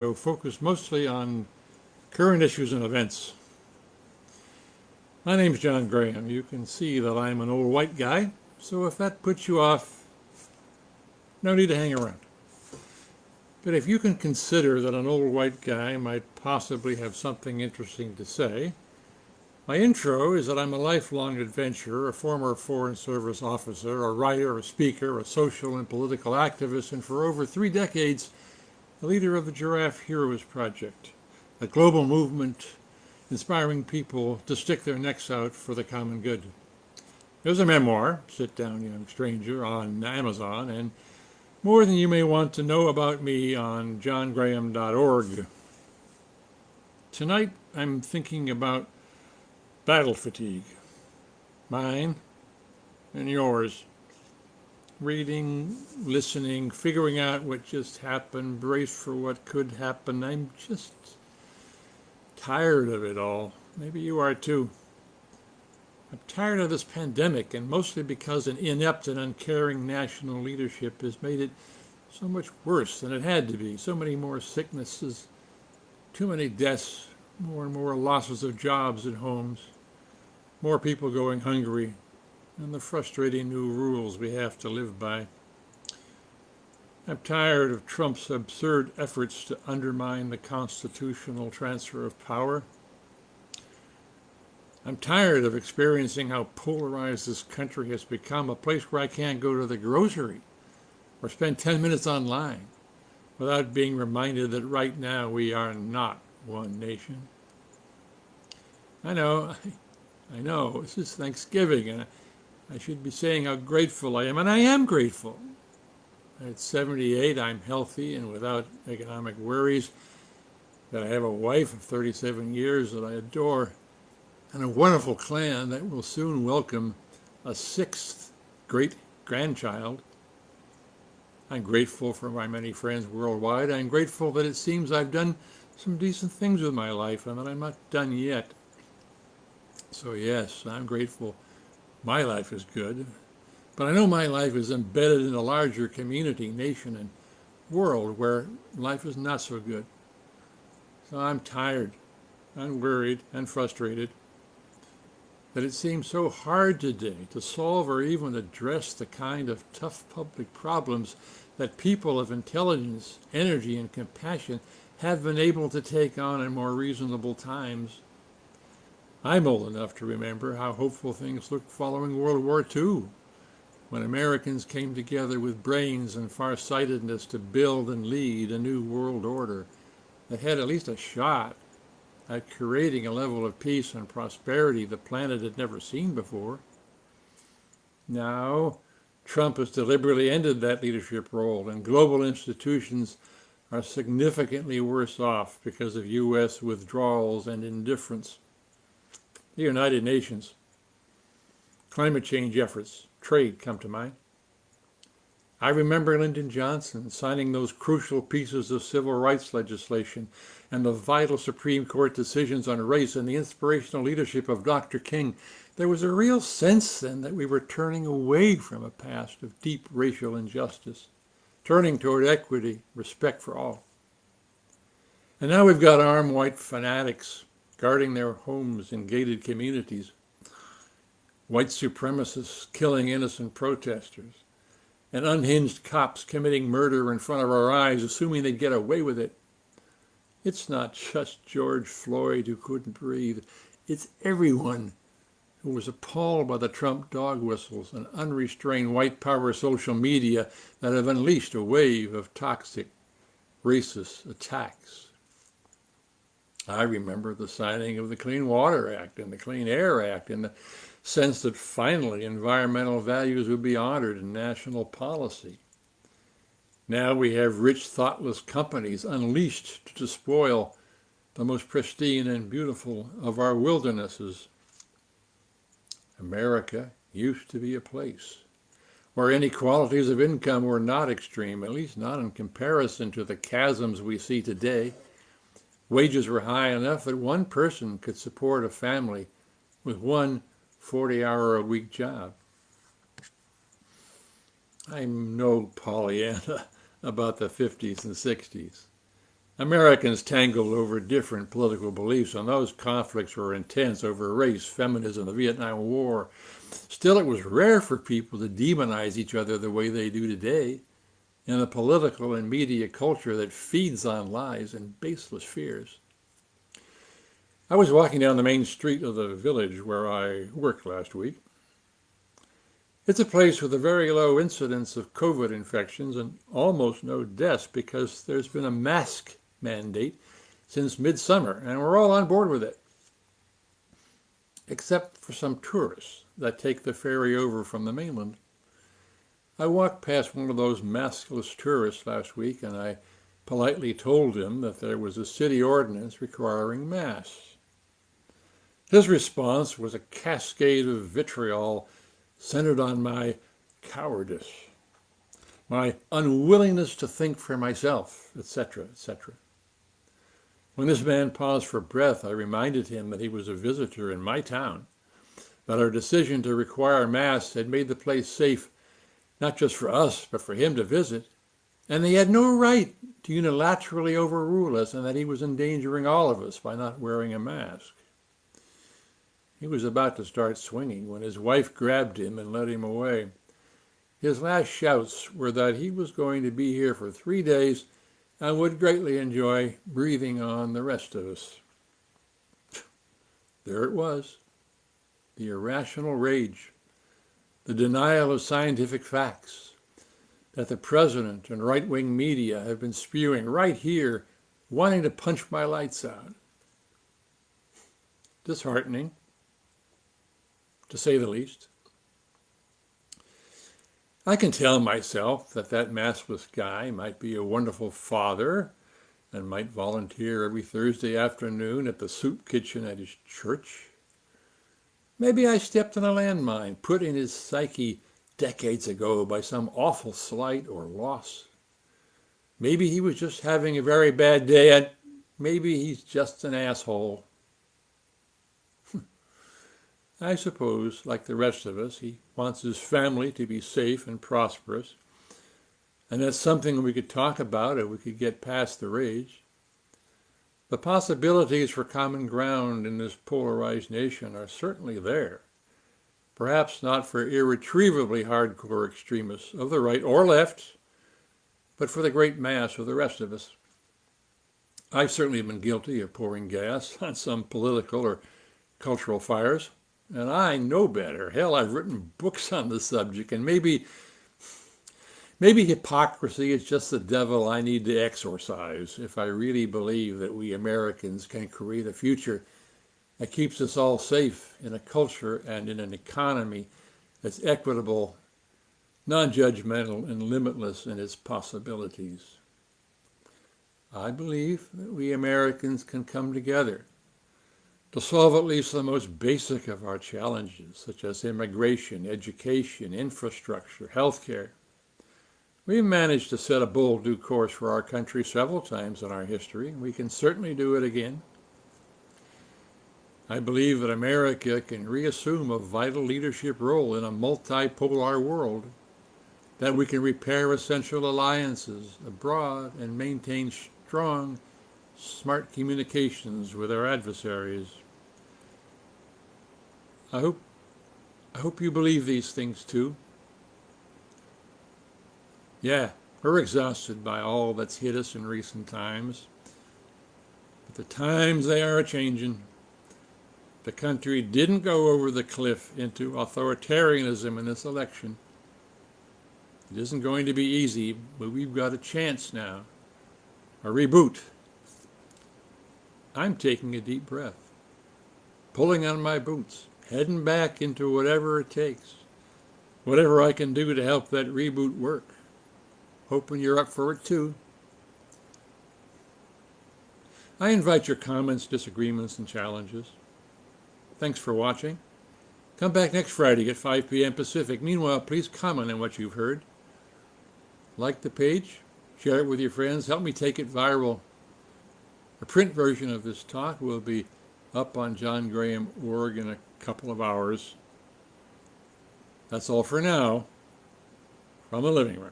Focused mostly on current issues and events. My name's John Graham. You can see that I'm an old white guy, so if that puts you off, no need to hang around. But if you can consider that an old white guy might possibly have something interesting to say, my intro is that I'm a lifelong adventurer, a former Foreign Service officer, a writer, a speaker, a social and political activist, and for over 3 decades, the leader of the Giraffe Heroes Project, a global movement inspiring people to stick their necks out for the common good. There's a memoir, Sit Down Young Stranger, on Amazon, and more than you may want to know about me on johngraham.org. Tonight I'm thinking about battle fatigue, mine and yours. Reading, listening, figuring out what just happened, brace for what could happen. I'm just tired of it all. Maybe you are too. I'm tired of this pandemic, and mostly because an inept and uncaring national leadership has made it so much worse than it had to be. So many more sicknesses, too many deaths, more and more losses of jobs and homes, more people going hungry, and the frustrating new rules we have to live by. I'm tired of Trump's absurd efforts to undermine the constitutional transfer of power. I'm tired of experiencing how polarized this country has become, a place where I can't go to the grocery or spend 10 minutes online without being reminded that right now we are not one nation. I know, this is Thanksgiving, and I should be saying how grateful I am, and I am grateful. At 78, I'm healthy and without economic worries, that I have a wife of 37 years that I adore, and a wonderful clan that will soon welcome a 6th great-grandchild. I'm grateful for my many friends worldwide. I'm grateful that it seems I've done some decent things with my life and that I'm not done yet. So yes, I'm grateful my life is good, but I know my life is embedded in a larger community, nation, and world where life is not so good. So I'm tired, and worried, and frustrated that it seems so hard today to solve or even address the kind of tough public problems that people of intelligence, energy, and compassion have been able to take on in more reasonable times. I'm old enough to remember how hopeful things looked following World War II, when Americans came together with brains and farsightedness to build and lead a new world order that had at least a shot at creating a level of peace and prosperity the planet had never seen before. Now, Trump has deliberately ended that leadership role, and global institutions are significantly worse off because of U.S. withdrawals and indifference. The United Nations, climate change efforts, trade come to mind. I remember Lyndon Johnson signing those crucial pieces of civil rights legislation and the vital Supreme Court decisions on race and the inspirational leadership of Dr. King. There was a real sense then that we were turning away from a past of deep racial injustice, turning toward equity, respect for all. And now we've got armed white fanatics guarding their homes in gated communities, white supremacists killing innocent protesters, and unhinged cops committing murder in front of our eyes, assuming they'd get away with it. It's not just George Floyd who couldn't breathe. It's everyone who was appalled by the Trump dog whistles and unrestrained white power social media that have unleashed a wave of toxic, racist attacks. I remember the signing of the Clean Water Act and the Clean Air Act in the sense that finally environmental values would be honored in national policy. Now we have rich, thoughtless companies unleashed to despoil the most pristine and beautiful of our wildernesses. America used to be a place where inequalities of income were not extreme, at least not in comparison to the chasms we see today. Wages were high enough that one person could support a family with one 40-hour-a-week job. I'm no Pollyanna about the 50s and 60s. Americans tangled over different political beliefs, and those conflicts were intense over race, feminism, the Vietnam War. Still, it was rare for people to demonize each other the way they do today in a political and media culture that feeds on lies and baseless fears. I was walking down the main street of the village where I worked last week. It's a place with a very low incidence of COVID infections and almost no deaths because there's been a mask mandate since midsummer, and we're all on board with it. Except for some tourists that take the ferry over from the mainland. I walked past one of those maskless tourists last week, and I politely told him that there was a city ordinance requiring masks. His response was a cascade of vitriol centered on my cowardice, my unwillingness to think for myself, etc., etc. When this man paused for breath, I reminded him that he was a visitor in my town, that our decision to require masks had made the place safe, not just for us, but for him to visit, and he had no right to unilaterally overrule us, and that he was endangering all of us by not wearing a mask. He was about to start swinging when his wife grabbed him and led him away. His last shouts were that he was going to be here for 3 days and would greatly enjoy breathing on the rest of us. There it was, the irrational rage, the denial of scientific facts that the president and right-wing media have been spewing right here, wanting to punch my lights out. Disheartening, to say the least. I can tell myself that that maskless guy might be a wonderful father and might volunteer every Thursday afternoon at the soup kitchen at his church. Maybe I stepped on a landmine put in his psyche decades ago by some awful slight or loss. Maybe he was just having a very bad day, and maybe he's just an asshole. I suppose, like the rest of us, he wants his family to be safe and prosperous, and that's something we could talk about if we could get past the rage. The possibilities for common ground in this polarized nation are certainly there, perhaps not for irretrievably hardcore extremists of the right or left, but for the great mass of the rest of us. I've certainly been guilty of pouring gas on some political or cultural fires. And I know better. Hell, I've written books on the subject, and maybe hypocrisy is just the devil I need to exorcise if I really believe that we Americans can create a future that keeps us all safe in a culture and in an economy that's equitable, non-judgmental, and limitless in its possibilities. I believe that we Americans can come together to solve at least the most basic of our challenges, such as immigration, education, infrastructure, healthcare. We've managed to set a bold new course for our country several times in our history. We can certainly do it again. I believe that America can reassume a vital leadership role in a multipolar world, that we can repair essential alliances abroad and maintain strong, smart communications with our adversaries. I hope you believe these things too. Yeah, we're exhausted by all that's hit us in recent times. But the times they are a-changin'. The country didn't go over the cliff into authoritarianism in this election. It isn't going to be easy, but we've got a chance now. A reboot. I'm taking a deep breath, pulling on my boots, heading back into whatever it takes, whatever I can do to help that reboot work. Hoping you're up for it too. I invite your comments, disagreements, and challenges. Thanks for watching. Come back next Friday at 5 p.m. Pacific. Meanwhile, please comment on what you've heard. Like the page, share it with your friends, help me take it viral. A print version of this talk will be up on johngraham.org in a couple of hours. That's all for now from the living room.